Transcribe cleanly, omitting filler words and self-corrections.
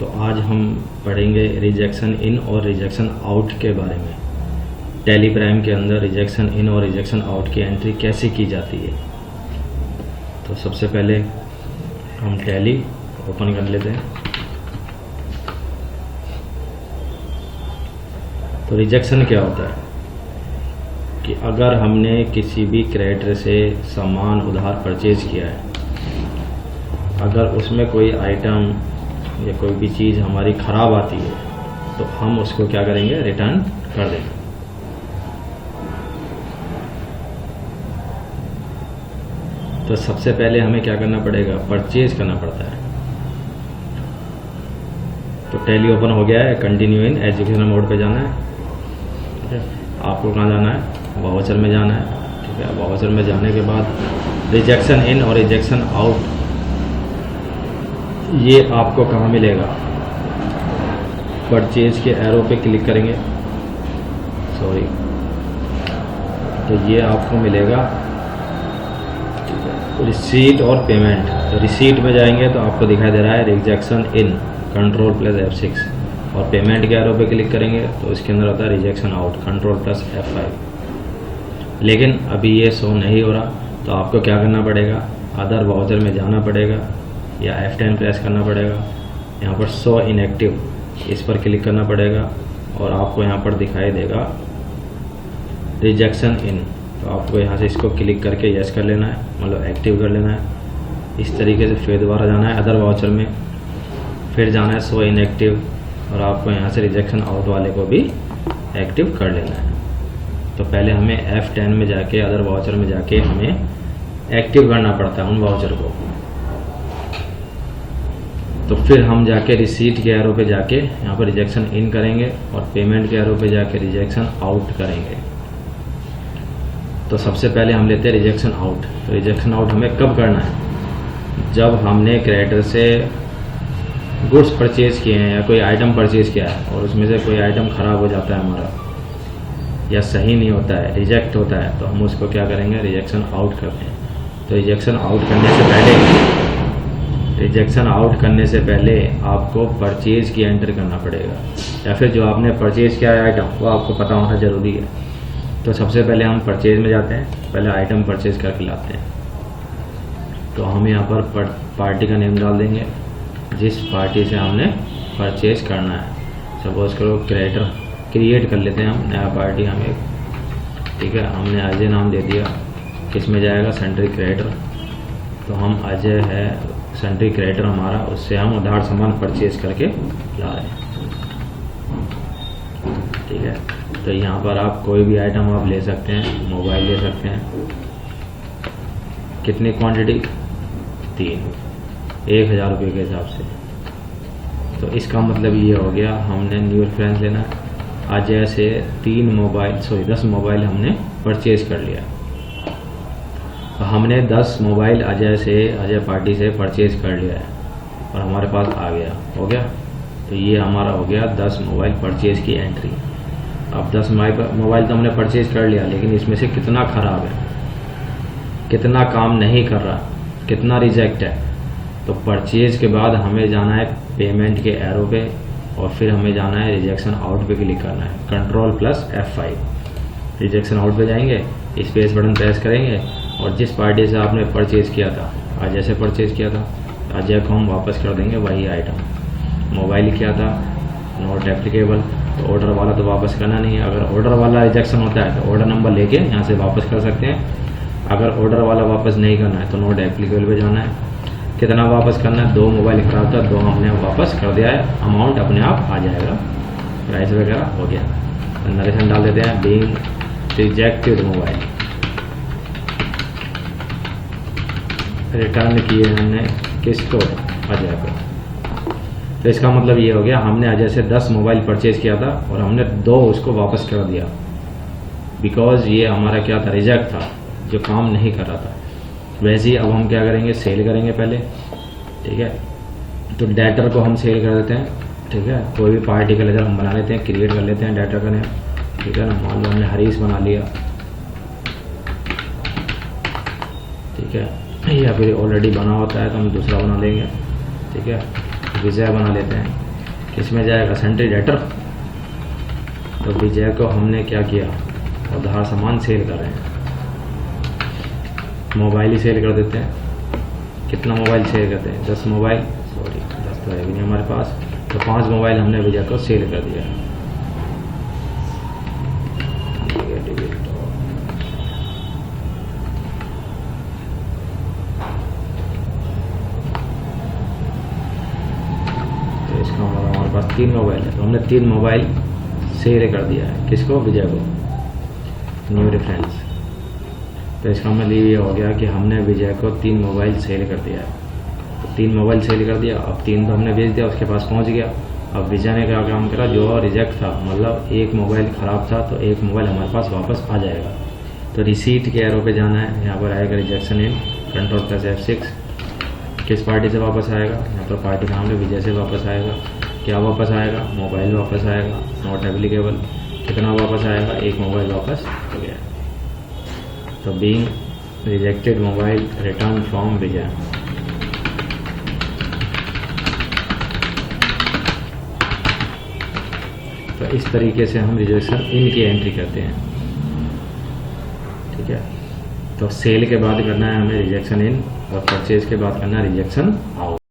तो आज हम पढ़ेंगे रिजेक्शन इन और रिजेक्शन आउट के बारे में। टैली प्राइम के अंदर रिजेक्शन इन और रिजेक्शन आउट की एंट्री कैसे की जाती है। तो सबसे पहले हम टैली ओपन कर लेते हैं। तो रिजेक्शन क्या होता है कि अगर हमने किसी भी क्रेडिटर से सामान उधार परचेज किया है, अगर उसमें कोई आइटम या कोई भी चीज़ हमारी ख़राब आती है तो हम उसको क्या करेंगे, रिटर्न कर देंगे। तो सबसे पहले हमें क्या करना पड़ेगा, परचेज करना पड़ता है। तो टैली ओपन हो गया है, कंटिन्यू इन एजुकेशन मोड पे जाना है। ठीक है, आपको कहाँ जाना है, वाउचर में जाना है। ठीक है, वाउचर में जाने के बाद रिजेक्शन इन और रिजेक्शन आउट ये आपको कहाँ मिलेगा, परचेज के एरो पे क्लिक करेंगे, सॉरी, तो ये आपको मिलेगा रिसीट और पेमेंट। तो रिसीट में जाएंगे तो आपको दिखाई दे रहा है rejection in control plus F6 और पेमेंट के एरो पे क्लिक करेंगे तो इसके अंदर होता है rejection out control plus F5। लेकिन अभी ये शो नहीं हो रहा, तो आपको क्या करना पड़ेगा, अदर वाउचर में जाना पड़ेगा या F10 प्रेस करना पड़ेगा। यहाँ पर शो इनएक्टिव, इस पर क्लिक करना पड़ेगा और आपको यहाँ पर दिखाई देगा रिजेक्शन इन। तो आपको यहाँ से इसको क्लिक करके यस कर लेना है, मतलब एक्टिव कर लेना है। इस तरीके से फिर दोबारा जाना है अदर वाउचर में, फिर जाना है शो इनएक्टिव और आपको यहाँ से रिजेक्शन आउट वाले को भी एक्टिव कर लेना है। तो पहले हमें F10 में जाके अदर वाउचर में जाके हमें एक्टिव करना पड़ता है उन वाउचर को। तो फिर हम जाके रिसीट के एरो पे जाके यहाँ पर रिजेक्शन इन करेंगे और पेमेंट के एरो पे जाके रिजेक्शन आउट करेंगे। तो सबसे पहले हम लेते हैं रिजेक्शन आउट। तो रिजेक्शन आउट हमें कब करना है, जब हमने क्रेडिटर से गुड्स परचेज किए हैं या कोई आइटम परचेज किया है और उसमें से कोई आइटम ख़राब हो जाता है हमारा या सही नहीं होता है, रिजेक्ट होता है, तो हम उसको क्या करेंगे, रिजेक्शन आउट करते हैं। तो रिजेक्शन आउट करने से पहले आपको परचेज की एंटर करना पड़ेगा, या फिर जो आपने परचेज किया है आइटम वो आपको पता होना ज़रूरी है। तो सबसे पहले हम परचेज में जाते हैं, पहले आइटम परचेज करके लाते हैं। तो हम यहाँ पर पार्टी का नेम डाल देंगे जिस पार्टी से हमने परचेज करना है। सपोज करो क्रेडिटर क्रिएट कर लेते हैं हम नया पार्टी हम एक। ठीक है, हमने अजय नाम दे दिया, किस में जाएगा, सेंट्री क्रेडिटर। तो हम अजय है सेंट्री क्रेडिटर हमारा, उससे हम उधार सामान परचेज करके ला रहे हैं। ठीक है, तो यहाँ पर आप कोई भी आइटम आप ले सकते हैं, मोबाइल ले सकते हैं। कितनी क्वांटिटी, 3, 1000 रुपये के हिसाब से। तो इसका मतलब ये हो गया हमने न्यू रेफरेंस लेना है। अजय से 10 मोबाइल हमने परचेज कर लिया। तो हमने 10 मोबाइल अजय पार्टी से परचेज कर लिया है और हमारे पास आ गया, हो गया। तो ये हमारा हो गया 10 मोबाइल परचेज की एंट्री। अब 10 मोबाइल तो हमने परचेज कर लिया, लेकिन इसमें से कितना ख़राब है, कितना काम नहीं कर रहा, कितना रिजेक्ट है। तो परचेज के बाद हमें जाना है पेमेंट के एरो पे और फिर हमें जाना है रिजेक्शन आउट पे क्लिक करना है, control plus F5। Rejection out पे जाएंगे, स्पेस बटन प्रेस करेंगे और जिस पार्टी से आपने परचेज किया था, अजय से परचेज किया था, अजय को हम वापस कर देंगे वही आइटम। मोबाइल किया था, नॉट एप्लीकेबल, तो ऑर्डर वाला तो वापस करना नहीं है। अगर ऑर्डर वाला रिजेक्शन होता है तो ऑर्डर नंबर लेके यहाँ से वापस कर सकते हैं। अगर ऑर्डर वाला वापस नहीं करना है तो नॉट एप्लीकेबल पे जाना है। कितना वापस करना है, 2 मोबाइल खराब था, 2 हमने वापस कर दिया है, अमाउंट अपने आप आ जाएगा, प्राइस वगैरह हो गया। नरेशन डाल देते हैं, बीइंग रिजेक्टेड मोबाइल, रिटर्न किए हमने किसको, अजय को। तो इसका मतलब ये हो गया हमने अजय से 10 मोबाइल परचेज किया था और हमने 2 उसको वापस कर दिया, बिकॉज ये हमारा क्या था, रिजेक्ट था, जो काम नहीं कर रहा था। वैसे ही अब हम क्या करेंगे, सेल करेंगे पहले। ठीक है, तो डेटर को हम सेल कर देते हैं। ठीक है, कोई भी पार्टी का लेजर हम बना लेते हैं, क्रिएट कर लेते हैं डेटर का नेम। ठीक है ना, मान लो हमने हरीश बना लिया। ठीक है, या फिर ऑलरेडी बना होता है तो हम दूसरा बना लेंगे। ठीक है, विजय बना लेते हैं। किस में जाएगा, सेंट्री डेटर। तो विजय को हमने क्या किया, उधार सामान सेल कर रहे हैं, मोबाइल ही सेल कर देते हैं। कितना मोबाइल सेल करते हैं, 10 मोबाइल, सॉरी 10 तो है भी नहीं हमारे पास, तो 5 मोबाइल हमने विजय को सेल कर दिया। तो इसका मतलब हमारे पास 3 मोबाइल है, तो हमने 3 मोबाइल सेल कर दिया है। किसको, विजय को, न्यू रेफरेंस। तो इसका मतलब ये हो गया कि हमने विजय को 3 मोबाइल सेल कर दिया है। तो 3 मोबाइल सेल कर दिया, अब 3 तो हमने बेच दिया, उसके पास पहुंच गया। अब विजय ने क्या काम करा, जो रिजेक्ट था, मतलब एक मोबाइल ख़राब था, तो एक मोबाइल हमारे पास वापस आ जाएगा। तो रिसीट के एरो पे जाना है, यहाँ पर आएगा रिजेक्शन इन, कंट्रोल प्लस F6। किस पार्टी से वापस आएगा, यहाँ पर पार्टी का नाम है, विजय से वापस आएगा। क्या वापस आएगा, मोबाइल वापस आएगा, नॉट एप्लीकेबल। कितना वापस आएगा, एक मोबाइल वापस हो गया। तो being rejected mobile return from Vijay. तो इस तरीके से हम रिजेक्शन इन की एंट्री करते हैं, ठीक है। तो सेल के बाद करना है हमें रिजेक्शन इन, और परचेज के बाद करना है रिजेक्शन आउट।